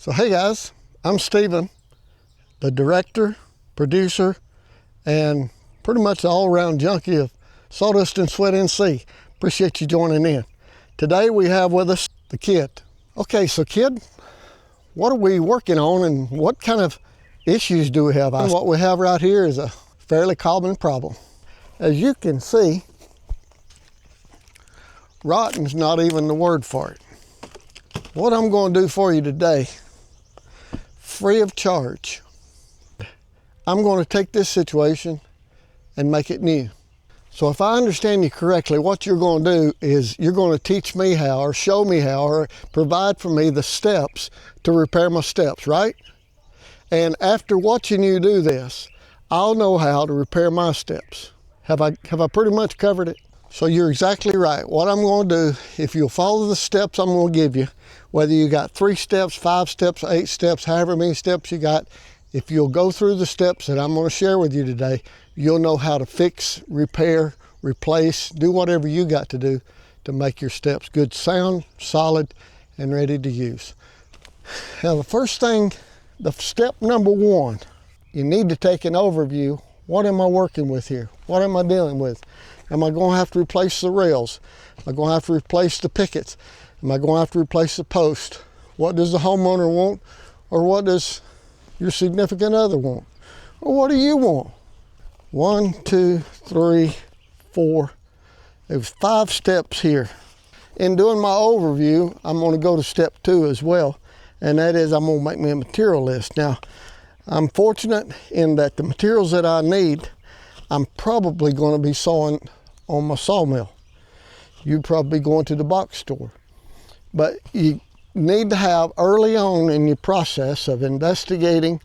So hey guys, I'm Steven, the director, producer, and pretty much the all-around junkie of Sawdust and Sweat NC. Appreciate you joining in. Today we have with us the kid. Okay, so kid, what are we working on and what kind of issues do we have? What we have right here is a fairly common problem. As you can see, rotten's not even the word for it. What I'm going to do for you today, free of charge, I'm going to take this situation and make it new. So if I understand you correctly, what you're going to do is you're going to teach me how, or show me how, or provide for me the steps to repair my steps, right? And after watching you do this, I'll know how to repair my steps. Have I pretty much covered it? So you're exactly right. What I'm going to do, if you'll follow the steps I'm going to give you, whether you got 3 steps, 5 steps, 8 steps, however many steps you got, if you'll go through the steps that I'm going to share with you today, you'll know how to fix, repair, replace, do whatever you got to do to make your steps good, sound, solid, and ready to use. Now the first thing, the step number 1, you need to take an overview. What am I working with here? What am I dealing with? Am I going to have to replace the rails? Am I going to have to replace the pickets? Am I going to have to replace the post? What does the homeowner want? Or what does your significant other want? Or what do you want? 1, 2, 3, 4. There's 5 steps here. In doing my overview, I'm going to go to step 2 as well. And that is I'm going to make me a material list. Now, I'm fortunate in that the materials that I need, I'm probably going to be sawing on my sawmill. You'd probably be going to the box store. But you need to have, early on in your process of investigating,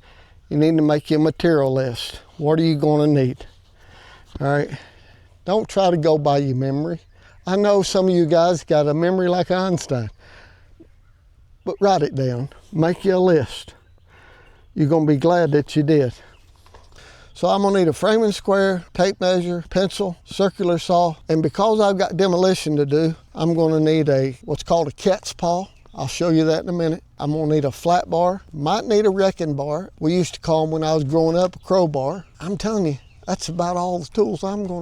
you need to make your material list. What are you going to need? All right. Don't try to go by your memory. I know some of you guys got a memory like Einstein, but write it down. Make you a list. You're going to be glad that you did. So I'm going to need a framing square, tape measure, pencil, circular saw, and because I've got demolition to do, I'm going to need what's called a cat's paw. I'll show you that in a minute. I'm going to need a flat bar, might need a wrecking bar. We used to call them when I was growing up a crowbar. I'm telling you, that's about all the tools I'm going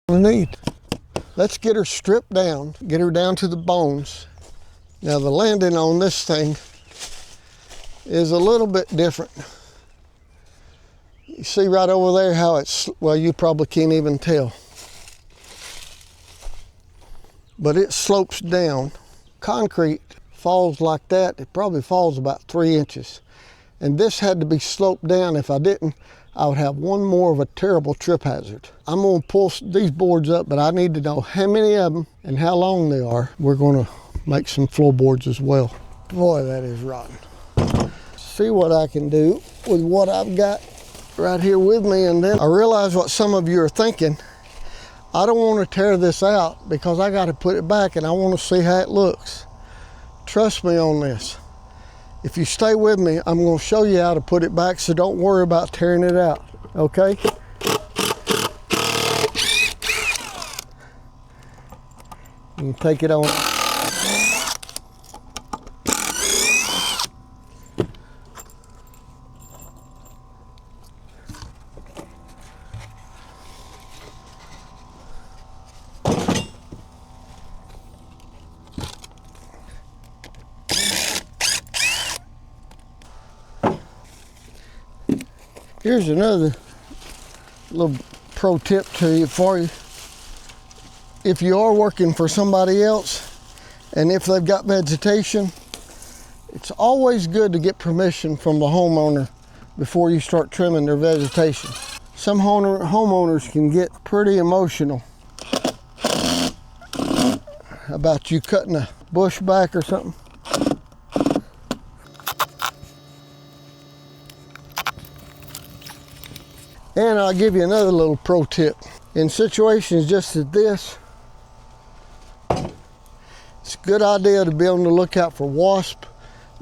to need. Let's get her stripped down, get her down to the bones. Now the landing on this thing is a little bit different. You see right over there how it's, well, you probably can't even tell. But it slopes down. Concrete falls like that, it probably falls about 3 inches. And this had to be sloped down. If I didn't, I would have one more of a terrible trip hazard. I'm gonna pull these boards up, but I need to know how many of them and how long they are. We're gonna make some floorboards as well. Boy, that is rotten. See what I can do with what I've got right here with me, and then I realize what some of you are thinking. I don't want to tear this out because I got to put it back and I want to see how it looks. Trust me on this. If you stay with me, I'm going to show you how to put it back, so don't worry about tearing it out, okay? You can take it on. Here's another little pro tip for you. If you are working for somebody else, and if they've got vegetation, it's always good to get permission from the homeowner before you start trimming their vegetation. Some homeowners can get pretty emotional about you cutting a bush back or something. And I'll give you another little pro tip. In situations just as this, it's a good idea to be able to look out for wasp,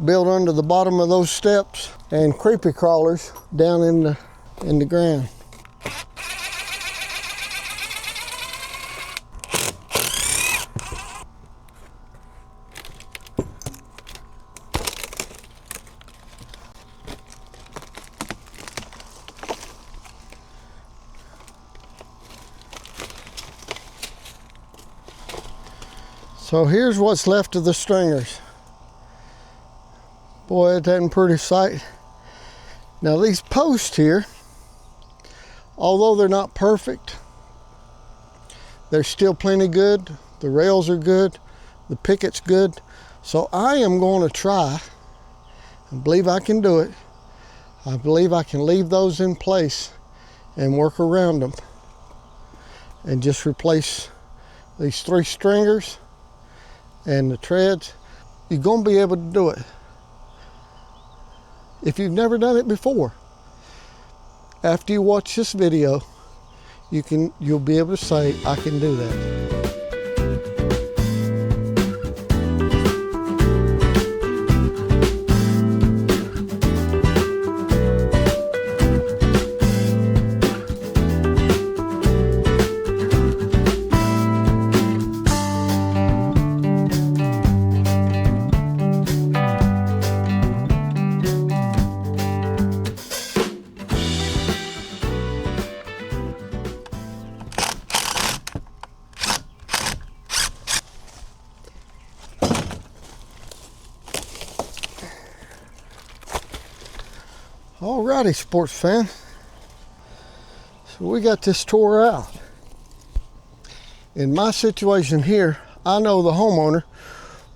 build under the bottom of those steps, and creepy crawlers down in the ground. So here's what's left of the stringers. Boy, that's a pretty sight. Now these posts here, although they're not perfect, they're still plenty good. The rails are good. The picket's good. So I am going to try, I believe I can do it. I believe I can leave those in place and work around them and just replace these 3 stringers and the treads. You're going to be able to do it if you've never done it before. After you watch this video, you'll be able to say, I can do that. Alrighty, sports fan. So we got this tore out. In my situation here, I know the homeowner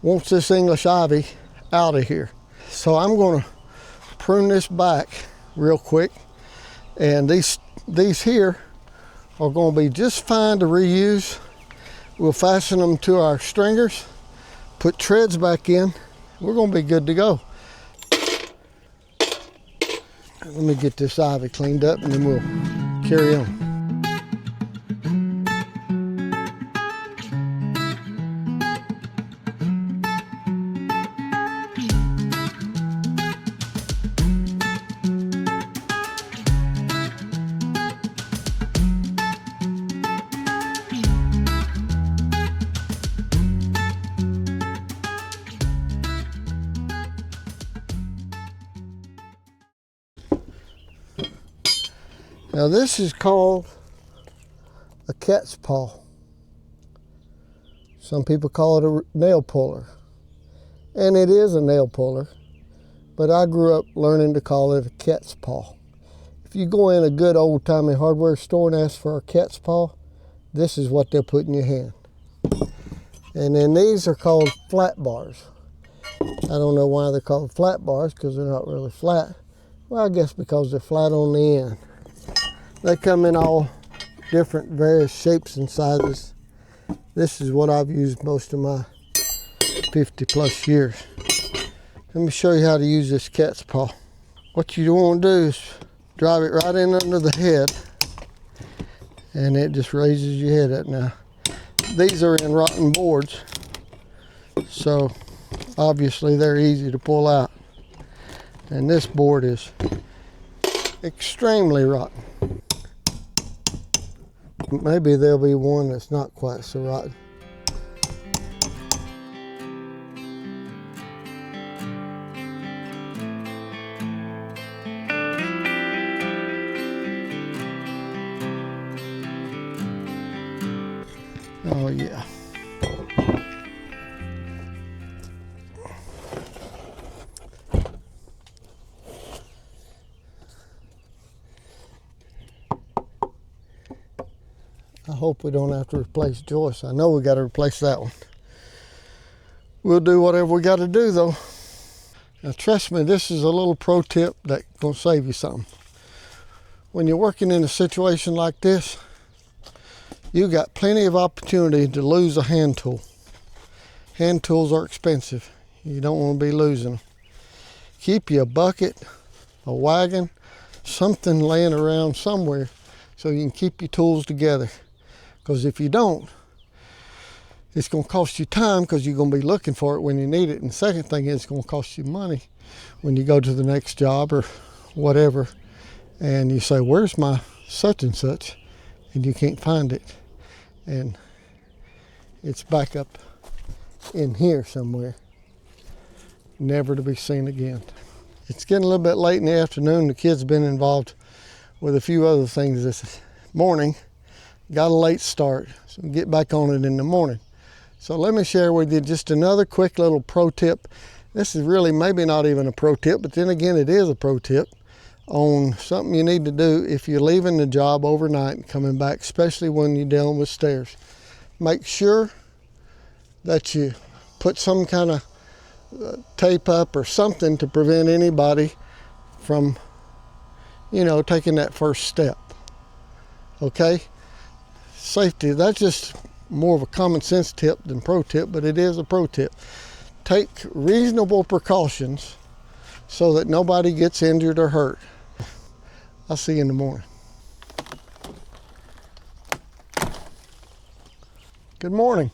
wants this English ivy out of here. So I'm going to prune this back real quick. And these here are going to be just fine to reuse. We'll fasten them to our stringers, put treads back in. We're going to be good to go. Let me get this ivy cleaned up and then we'll carry on. Now this is called a cat's paw. Some people call it a nail puller. And it is a nail puller, but I grew up learning to call it a cat's paw. If you go in a good old-timey hardware store and ask for a cat's paw, this is what they'll put in your hand. And then these are called flat bars. I don't know why they're called flat bars, because they're not really flat. Well, I guess because they're flat on the end. They come in all different various shapes and sizes. This is what I've used most of my 50 plus years. Let me show you how to use this cat's paw. What you want to do is drive it right in under the head, and it just raises your head up. Now, these are in rotten boards, so obviously they're easy to pull out. And this board is extremely rotten. Maybe there'll be one that's not quite so rotten. Oh yeah. I hope we don't have to replace joists. I know we got to replace that one. We'll do whatever we got to do though. Now trust me, this is a little pro tip that's going to save you something. When you're working in a situation like this, you got plenty of opportunity to lose a hand tool. Hand tools are expensive. You don't want to be losing them. Keep you a bucket, a wagon, something laying around somewhere so you can keep your tools together. Because if you don't, it's going to cost you time because you're going to be looking for it when you need it. And the second thing is it's going to cost you money when you go to the next job or whatever. And you say, where's my such and such? And you can't find it. And it's back up in here somewhere, never to be seen again. It's getting a little bit late in the afternoon. The kids have been involved with a few other things this morning. Got a late start, so get back on it in the morning. So let me share with you just another quick little pro tip. This is really maybe not even a pro tip, but then again it is a pro tip on something you need to do if you're leaving the job overnight and coming back, especially when you're dealing with stairs. Make sure that you put some kind of tape up or something to prevent anybody from, you know, taking that first step. Okay? Safety, that's just more of a common sense tip than pro tip, but it is a pro tip. Take reasonable precautions so that nobody gets injured or hurt. I'll see you in the morning. Good morning.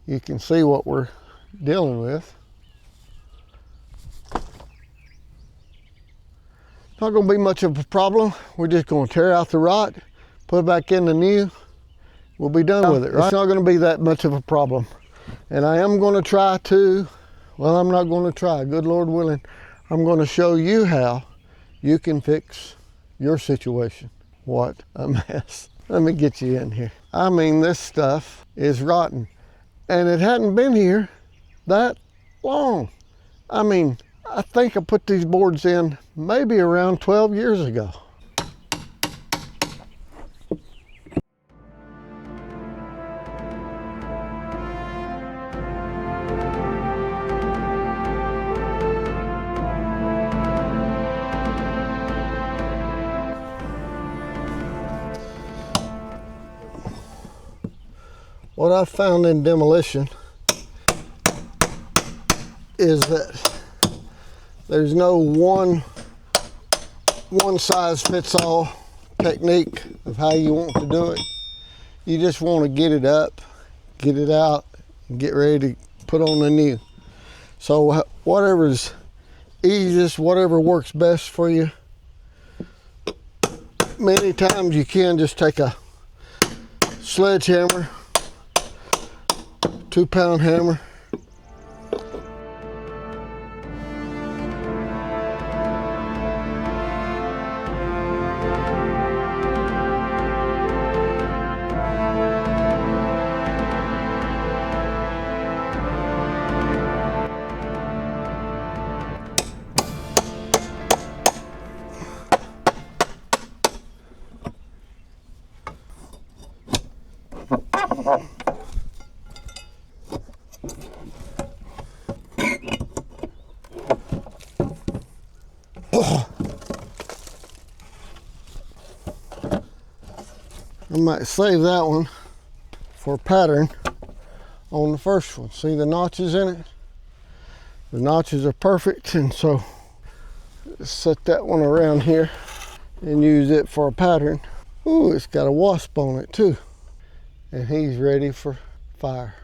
You can see what we're dealing with. Not going to be much of a problem. We're just going to tear out the rot, put it back in the new. We'll be done with it, right? It's not going to be that much of a problem. And I am going to try to, well, I'm not going to try, good Lord willing, I'm going to show you how you can fix your situation. What a mess. Let me get you in here. I mean, this stuff is rotten. And it hadn't been here that long. I mean, I think I put these boards in maybe around 12 years ago. What I've found in demolition is that there's no one size fits all technique of how you want to do it. You just want to get it up, get it out, and get ready to put on the new. So whatever's easiest, whatever works best for you. Many times you can just take a sledgehammer, 2-pound hammer, I might save that one for a pattern on the first one. See the notches in it? The notches are perfect, and so set that one around here and use it for a pattern. Ooh, it's got a wasp on it too. And he's ready for fire.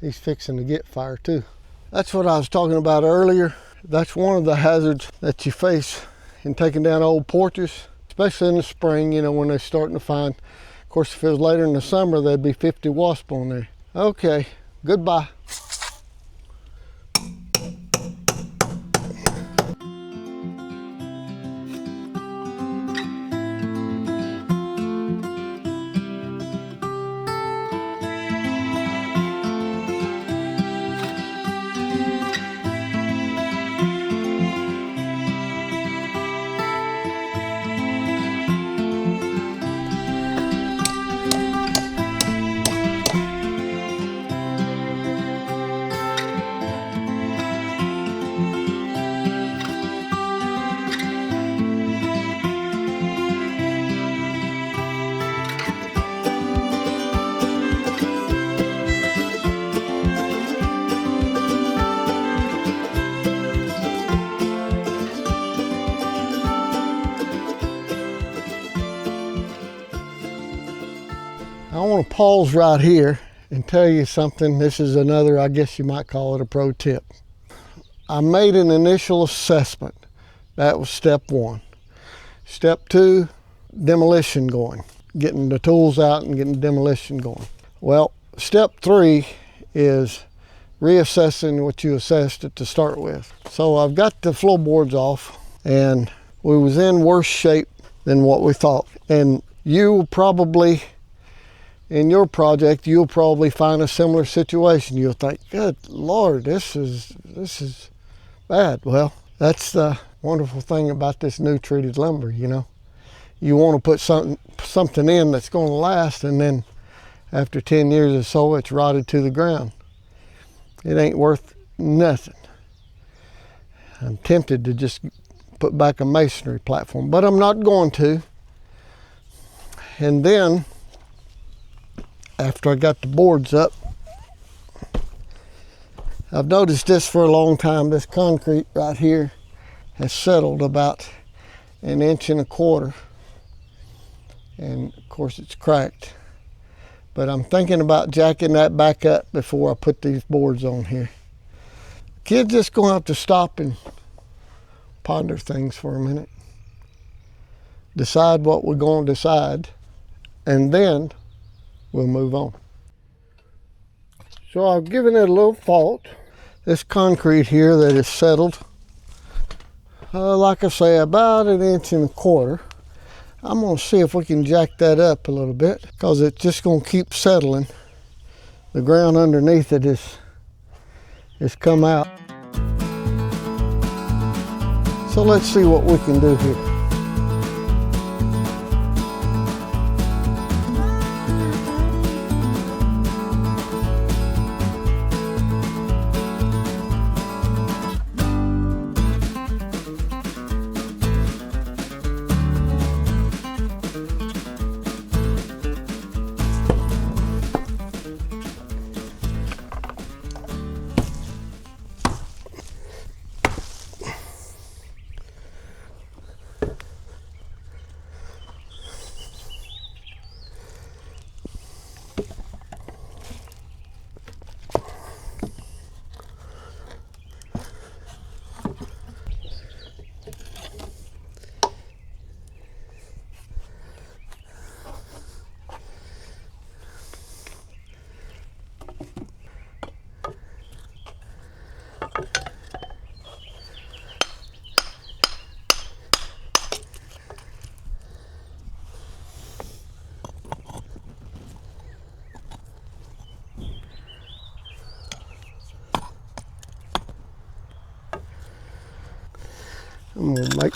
He's fixing to get fire too. That's what I was talking about earlier. That's one of the hazards that you face in taking down old porches, especially in the spring, you know, when they're starting to find. Of course, if it was later in the summer, there'd be 50 wasps on there. Okay, goodbye. I want to pause right here and tell you something. This is another, I guess you might call it a pro tip. I made an initial assessment. That was step one. Step two, demolition going. Getting the tools out and getting demolition going. Well, step three is reassessing what you assessed it to start with. So I've got the floorboards off, and we was in worse shape than what we thought. And you will probably, in your project, you'll probably find a similar situation. You'll think, good Lord, this is bad. Well, that's the wonderful thing about this new treated lumber, you know. You want to put something in that's going to last, and then after 10 years or so, it's rotted to the ground. It ain't worth nothing. I'm tempted to just put back a masonry platform, but I'm not going to. And then, after I got the boards up, I've noticed this for a long time. This concrete right here has settled about 1.25 inches. And of course it's cracked. But I'm thinking about jacking that back up before I put these boards on here. Kids just gonna have to stop and ponder things for a minute. Decide what we're gonna decide, and then we'll move on. So I've given it a little thought. This concrete here that is settled, like I say, about 1.25 inches. I'm gonna see if we can jack that up a little bit, because it's just gonna keep settling. The ground underneath it is come out. So let's see what we can do here. I'm gonna make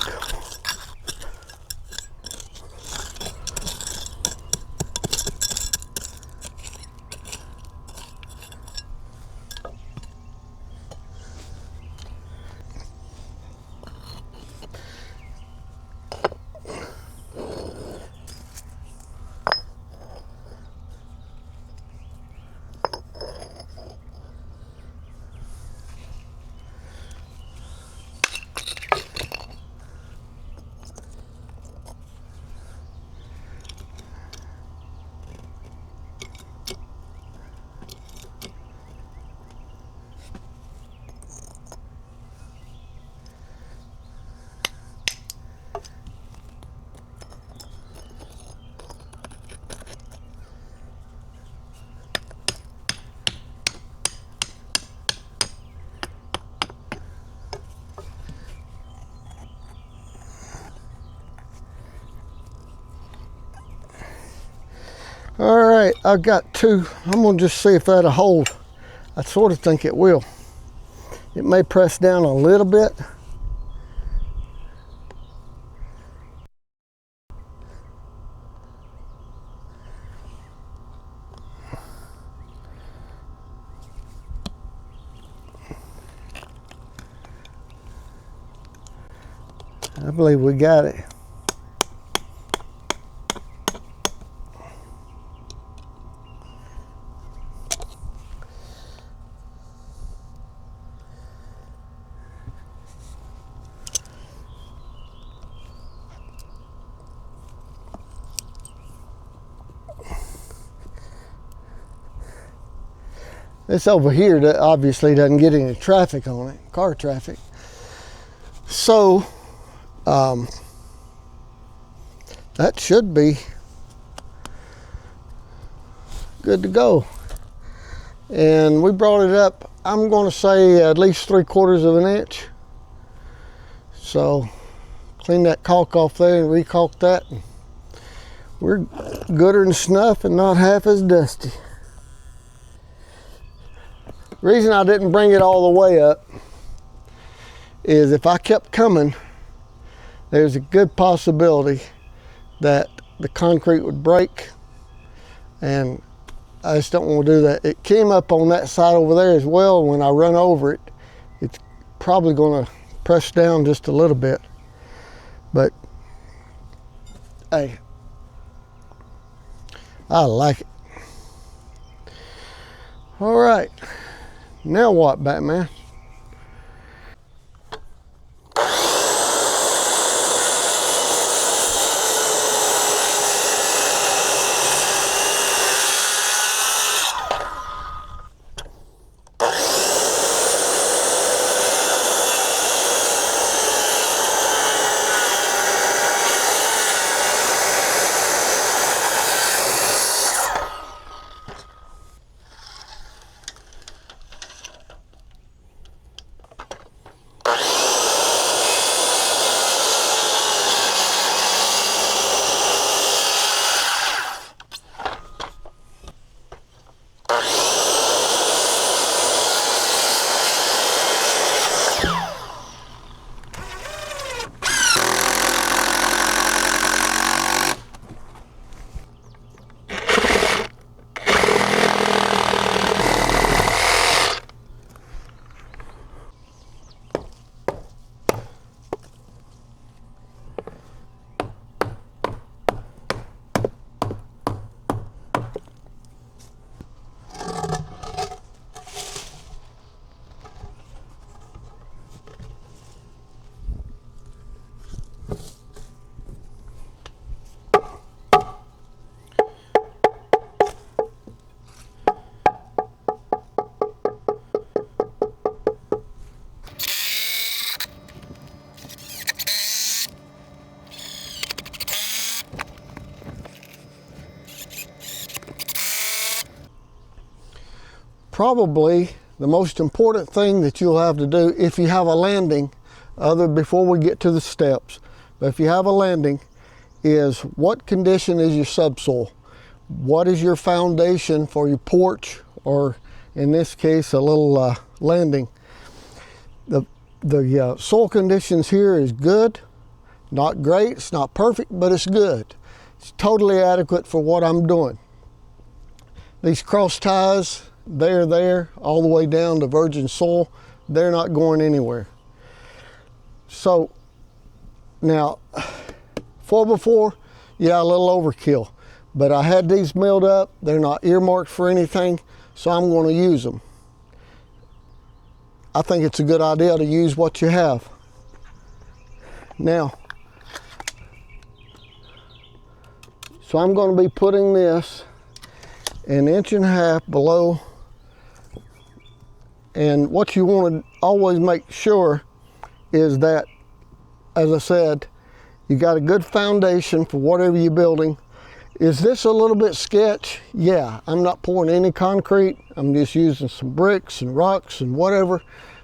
All right, I've got two. I'm gonna just see if that'll hold. I sort of think it will. It may press down a little bit. I believe we got it. This over here that obviously doesn't get any traffic on it, car traffic. So that should be good to go. And we brought it up, I'm going to say at least 3/4 inch. So clean that caulk off there and recaulk that. We're gooder than snuff and not half as dusty. The reason I didn't bring it all the way up is if I kept coming, there's a good possibility that the concrete would break, and I just don't want to do that. It came up on that side over there as well. When I run over it, it's probably going to press down just a little bit. But hey, I like it. All right, now what, Batman? Probably the most important thing that you'll have to do if you have a landing, before we get to the steps, but if you have a landing, is what condition is your subsoil? What is your foundation for your porch, or in this case, a little landing? The soil conditions here is good, not great, it's not perfect, but it's good. It's totally adequate for what I'm doing. These cross ties, they're there all the way down to virgin soil. They're not going anywhere. So now, before, yeah, a little overkill, but I had these milled up. They're not earmarked for anything, so I'm going to use them. I think it's a good idea to use what you have. Now, so I'm going to be putting this an inch and a half below. And what you want to always make sure is that, as I said, you got a good foundation for whatever you're building. Is this a little bit sketch? Yeah, I'm not pouring any concrete. I'm just using some bricks and rocks and whatever,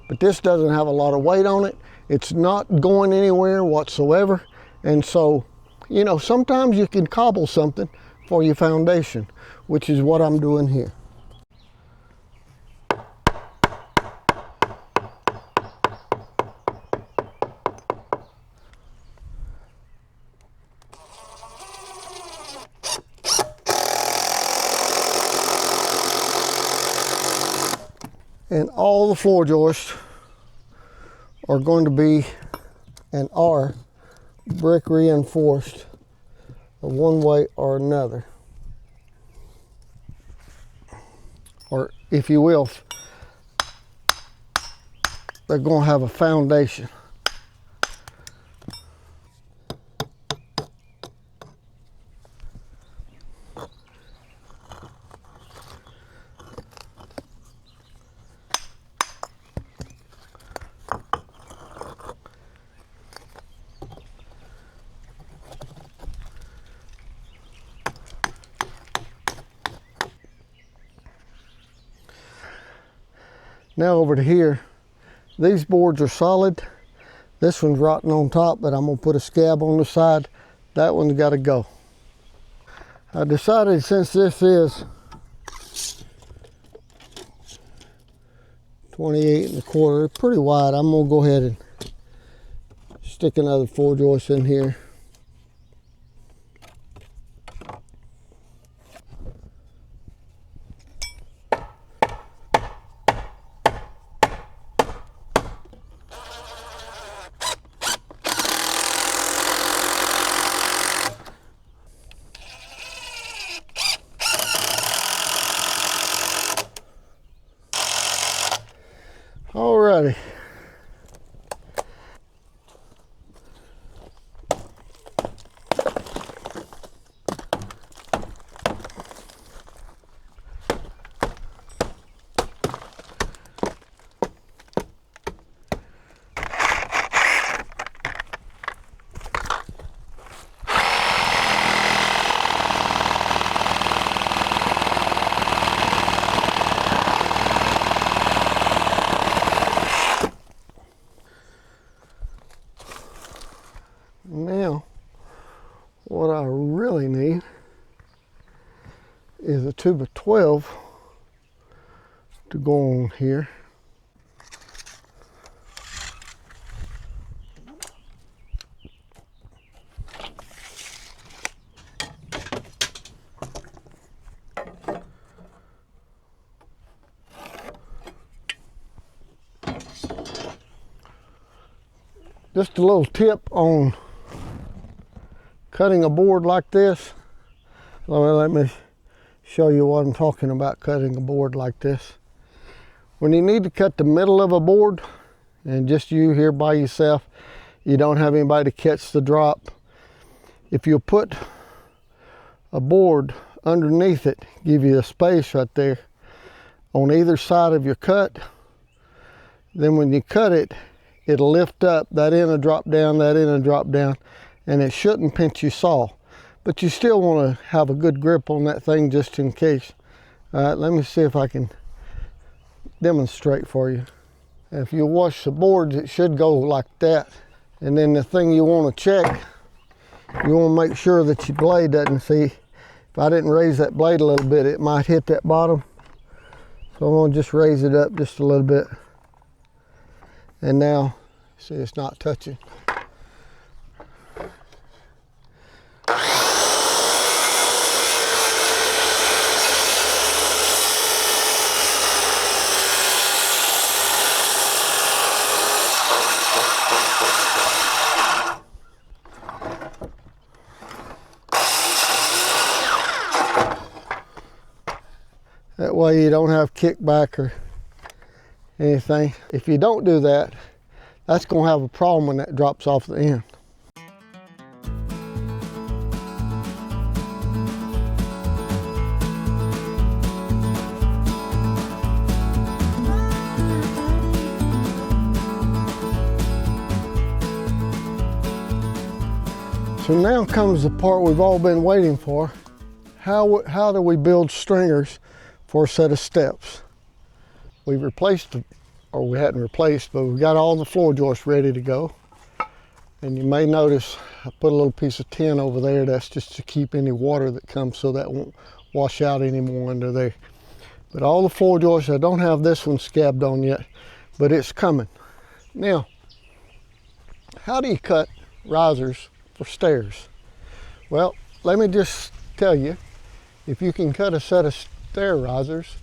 but this doesn't have a lot of weight on it. It's not going anywhere whatsoever. And so, you know, sometimes you can cobble something for your foundation, which is what I'm doing here. And all the floor joists are going to be and are brick reinforced one way or another. Or if you will, they're going to have a foundation. Now over to here, these boards are solid. This one's rotten on top, but I'm gonna put a scab on the side. That one's gotta go. I decided since this is 28 1/4, pretty wide, I'm gonna go ahead and stick another 4 joist in here. Alrighty. Now, what I really need is a 2x12 to go on here. Just a little tip on cutting a board like this. Well, let me show you what I'm talking about, cutting a board like this. When you need to cut the middle of a board, and just you here by yourself, you don't have anybody to catch the drop, if you put a board underneath it, give you a space right there on either side of your cut, then when you cut it, it'll lift up, that end will drop down, that end will drop down, and it shouldn't pinch your saw. But you still want to have a good grip on that thing just in case. All right, let me see if I can demonstrate for you. If you wash the boards, it should go like that. And then the thing you want to check, you want to make sure that your blade doesn't see. If I didn't raise that blade a little bit, it might hit that bottom. So I'm going to just raise it up just a little bit. And now, see, it's not touching. That way you don't have kickback or anything. If you don't do that, that's going to have a problem when that drops off the end. So now comes the part we've all been waiting for. How do we build stringers for a set of steps? We've replaced, or we hadn't replaced, but we've got all the floor joists ready to go. And you may notice I put a little piece of tin over there. That's just to keep any water that comes so that won't wash out anymore under there. But all the floor joists, I don't have this one scabbed on yet, but it's coming. Now, how do you cut risers for stairs? Well, let me just tell you, if you can cut a set of stair risers,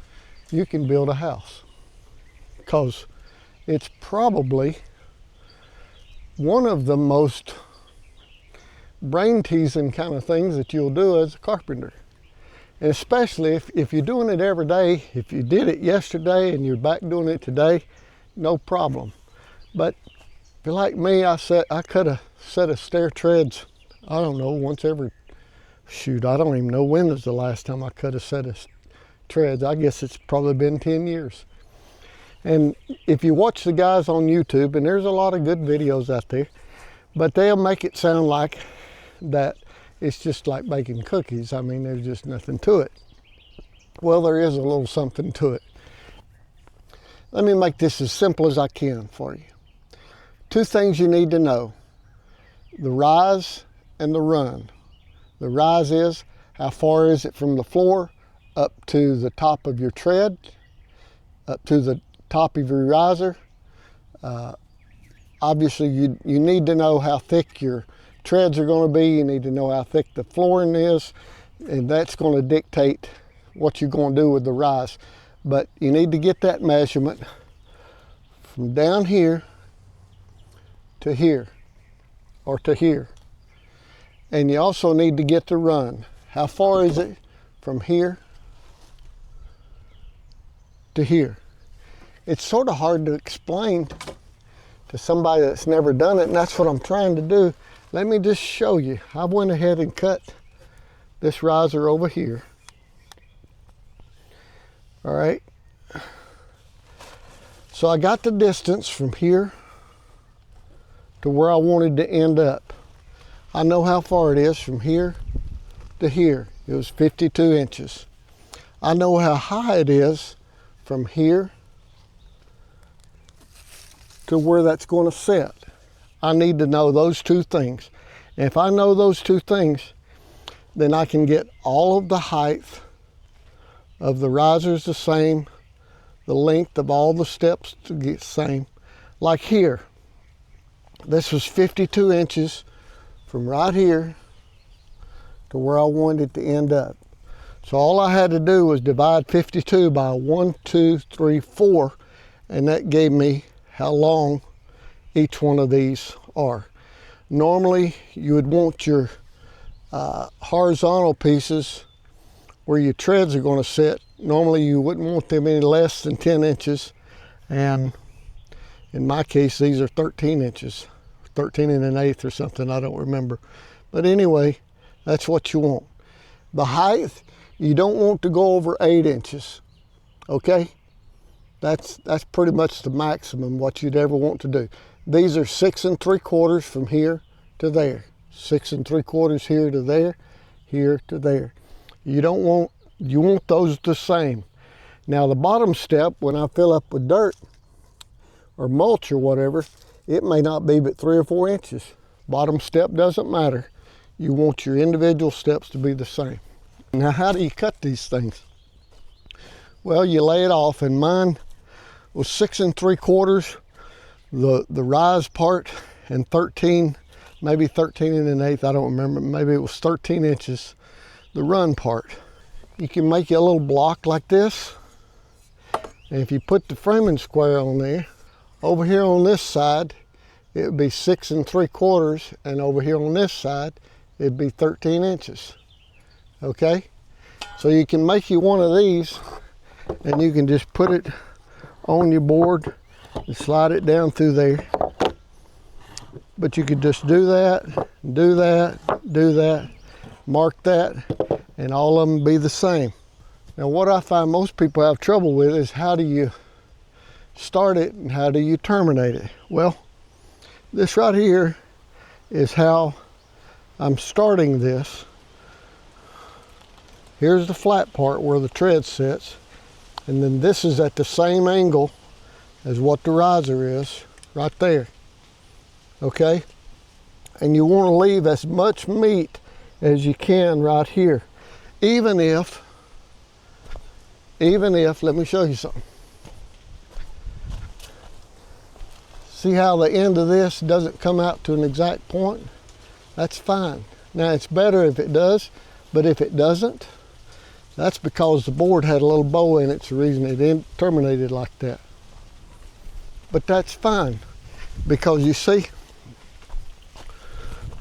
you can build a house, because it's probably one of the most brain teasing kind of things that you'll do as a carpenter. And especially if you're doing it every day. If you did it yesterday and you're back doing it today, no problem. But if you're like me, I cut a set of stair treads, I don't know, once every, shoot, I don't even know when was the last time I cut a set of treads. I guess it's probably been 10 years. And if you watch the guys on YouTube, and there's a lot of good videos out there, but they'll make it sound like that it's just like baking cookies. I mean, there's just nothing to it. Well, there is a little something to it. Let me make this as simple as I can for you. Two things you need to know: the rise and the run. The rise is How far is it from the floor up to the top of your tread, up to the top of your riser? Obviously, you need to know how thick your treads are going to be. You need to know how thick the flooring is, and that's going to dictate what you're going to do with the rise. But you need to get that measurement from down here to here, or to here. And you also need to get the run. How far is it from here to here? It's sort of hard to explain to somebody that's never done it, and that's what I'm trying to do. Let me just show you. I went ahead and cut this riser over here. All right. So I got the distance from here to where I wanted to end up. I know how far it is from here to here. It was 52 inches. I know how high it is from here to where that's going to sit. I need to know those two things. And if I know those two things, then I can get all of the height of the risers the same, the length of all the steps to get the same. Like here, this was 52 inches from right here to where I wanted it to end up. So all I had to do was divide 52 by 1, 2, 3, 4, and that gave me how long each one of these are. Normally, you would want your horizontal pieces where your treads are going to sit. Normally, you wouldn't want them any less than 10 inches. And in my case, these are 13 inches, 13 and an eighth or something, I don't remember. But anyway, that's what you want. The height, you don't want to go over 8 inches, okay? That's pretty much the maximum what you'd ever want to do. These are 6 3/4 from here to there. 6 3/4 here to there, here to there. You want those the same. Now the bottom step, when I fill up with dirt or mulch or whatever, it may not be but 3 or 4 inches. Bottom step doesn't matter. You want your individual steps to be the same. Now how do you cut these things? Well, you lay it off, and mine was 6 3/4, the rise part, and 13, maybe 13 and an eighth, I don't remember, maybe it was 13 inches, the run part. You can make a little block like this, and if you put the framing square on there, over here on this side, it would be 6 3/4, and over here on this side, it'd be 13 inches, okay? So you can make you one of these, and you can just put it on your board and slide it down through there. But you could just do that, do that, do that, mark that, and all of them be the same. Now what I find most people have trouble with is how do you start it and how do you terminate it? Well, this right here is how I'm starting this. Here's the flat part where the tread sits, and then this is at the same angle as what the riser is, right there, okay? And you want to leave as much meat as you can right here. Even if, let me show you something. See how the end of this doesn't come out to an exact point? That's fine. Now it's better if it does, but if it doesn't, that's because the board had a little bow in it. It's the reason it terminated like that. But that's fine, because you see,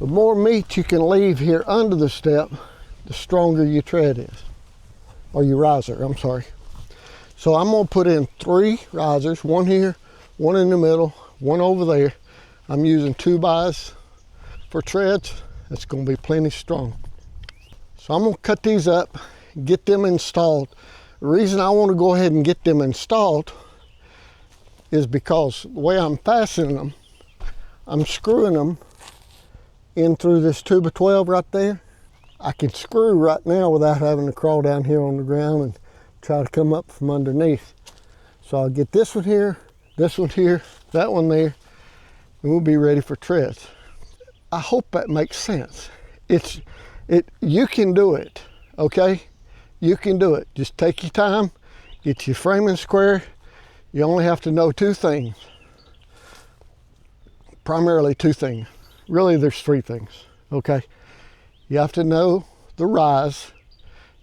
the more meat you can leave here under the step, the stronger your tread is, or your riser, I'm sorry. So I'm gonna put in 3 risers, one here, one in the middle, one over there. I'm using 2x for treads. That's gonna be plenty strong. So I'm gonna cut these up, get them installed. The reason I want to go ahead and get them installed is because the way I'm fastening them, I'm screwing them in through this 2x12 right there. I can screw right now without having to crawl down here on the ground and try to come up from underneath. So I'll get this one here, that one there, and we'll be ready for treads. I hope that makes sense. You can do it. okay? You can do it. Just take your time, get your framing square. You only have to know two things. Primarily two things. Really, there's three things, okay? You have to know the rise.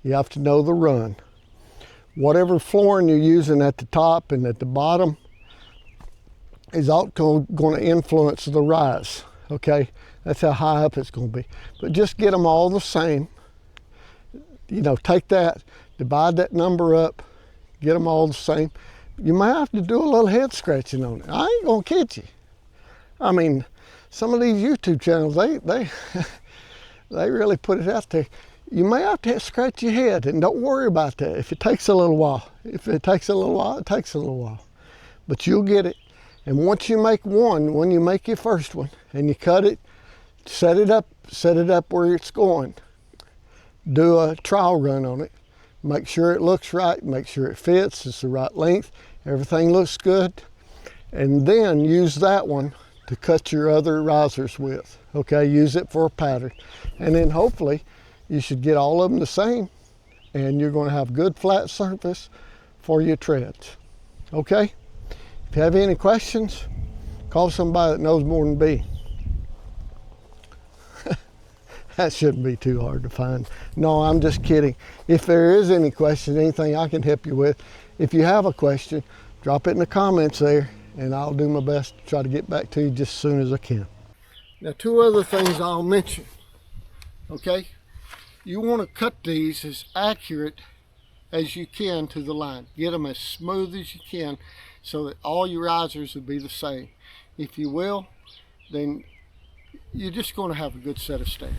You have to know the run. Whatever flooring you're using at the top and at the bottom is also going to influence the rise, okay? That's how high up it's going to be. But just get them all the same. You know, take that, divide that number up, get them all the same. You might have to do a little head scratching on it. I ain't going to kid you. I mean, some of these YouTube channels, they really put it out there. You may have to scratch your head, and don't worry about that if it takes a little while. If it takes a little while, it takes a little while. But you'll get it. And once you make one, when you make your first one, and you cut it, set it up where it's going. Do a trial run on it. Make sure it looks right, make sure it fits, it's the right length, everything looks good. And then use that one to cut your other risers with. Okay, use it for a pattern. And then hopefully you should get all of them the same, and you're going to have good flat surface for your treads. Okay? If you have any questions, call somebody that knows more than me. That shouldn't be too hard to find. No, I'm just kidding. If there is any question, anything I can help you with, if you have a question, drop it in the comments there, and I'll do my best to try to get back to you just as soon as I can. Now, two other things I'll mention, okay? You want to cut these as accurate as you can to the line. Get them as smooth as you can so that all your risers will be the same. If you will, then you're just going to have a good set of stairs.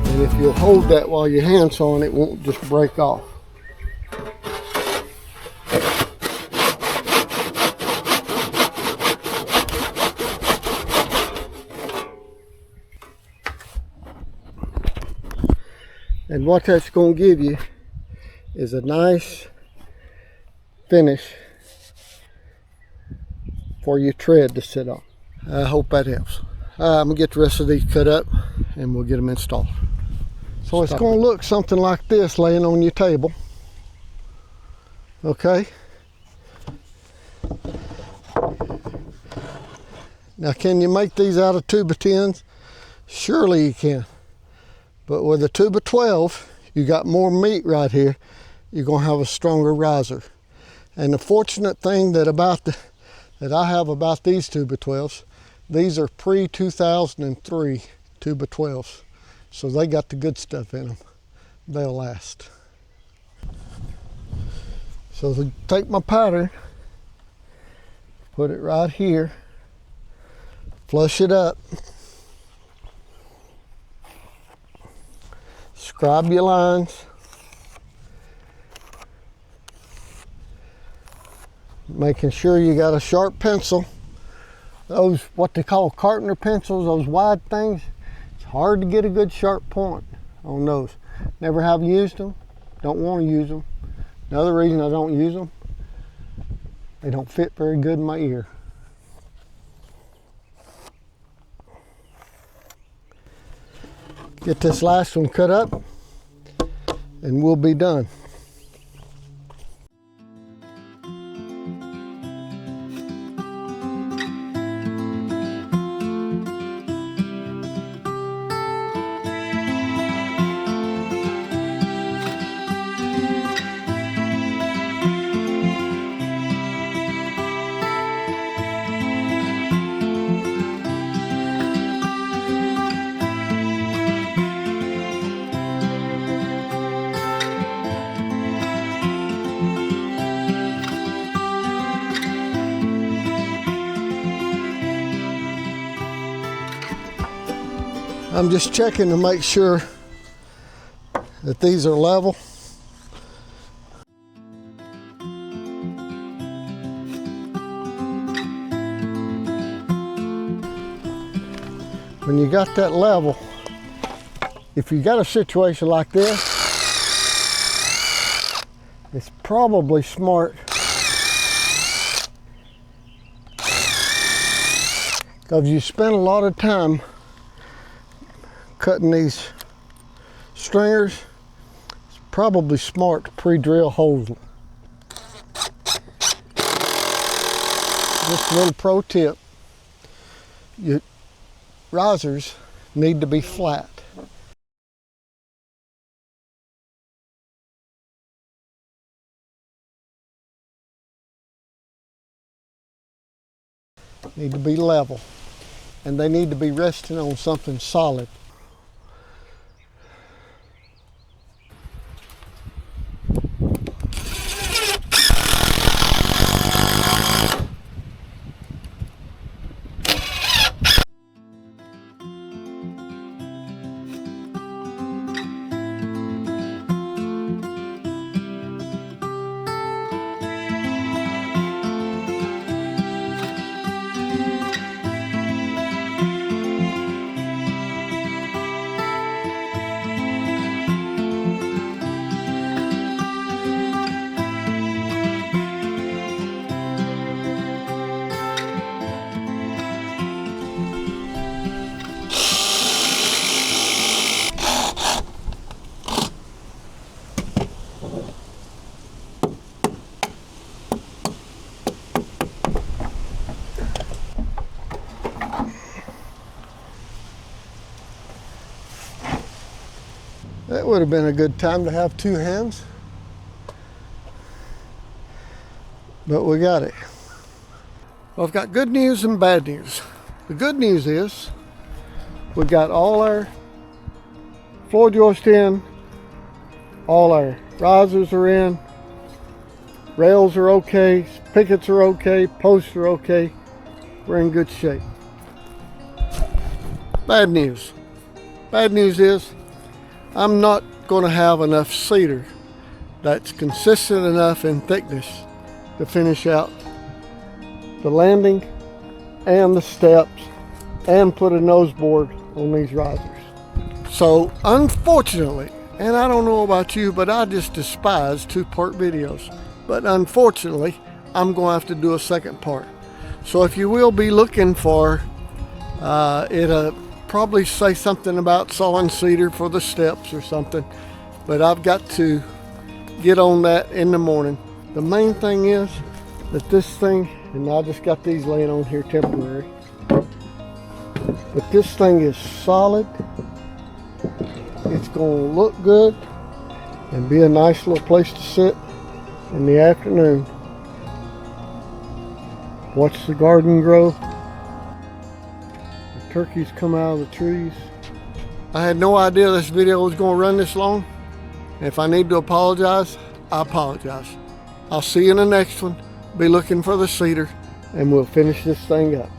And if you'll hold that while your hand's on, it won't just break off. And what that's going to give you is a nice finish for your tread to sit on. I hope that helps. I'm going to get the rest of these cut up and we'll get them installed. So it's going to look something like this laying on your table. Okay. Now, can you make these out of 2x10s? Surely you can. But with a 2x12, you got more meat right here. You're going to have a stronger riser. And the fortunate thing that I have about these 2x12s, these are pre-2003 2x12s. So they got the good stuff in them. They'll last. So to take my pattern, put it right here, flush it up, scribe your lines, making sure you got a sharp pencil. Those what they call Carpenter pencils, those wide things, it's hard to get a good sharp point on those. Never have used them, don't want to use them. Another reason I don't use them, they don't fit very good in my ear. Get this last one cut up and we'll be done. I'm just checking to make sure that these are level. When you got that level, if you got a situation like this, it's probably smart Because you spend a lot of time cutting these stringers, it's probably smart to pre-drill holes. Just a little pro tip, your risers need to be flat. Need to be level, and they need to be resting on something solid. That would have been a good time to have two hands, but we got it. Well, I've got good news and bad news. The good news is we've got all our floor joist in, all our risers are in, rails are okay, pickets are okay, posts are okay. We're in good shape. Bad news. Bad news is I'm not going to have enough cedar that's consistent enough in thickness to finish out the landing and the steps and put a nose board on these risers. So unfortunately, and I don't know about you, but I just despise two-part videos. But unfortunately, I'm going to have to do a second part. So if you will be looking for it'll probably say something about sawing cedar for the steps or something, but I've got to get on that in the morning. The main thing is that this thing, and I just got these laying on here temporary, but this thing is solid. It's going to look good and be a nice little place to sit in the afternoon. Watch the garden grow. The turkeys come out of the trees. I had no idea this video was going to run this long. If I need to apologize, I apologize. I'll see you in the next one. Be looking for the cedar and we'll finish this thing up.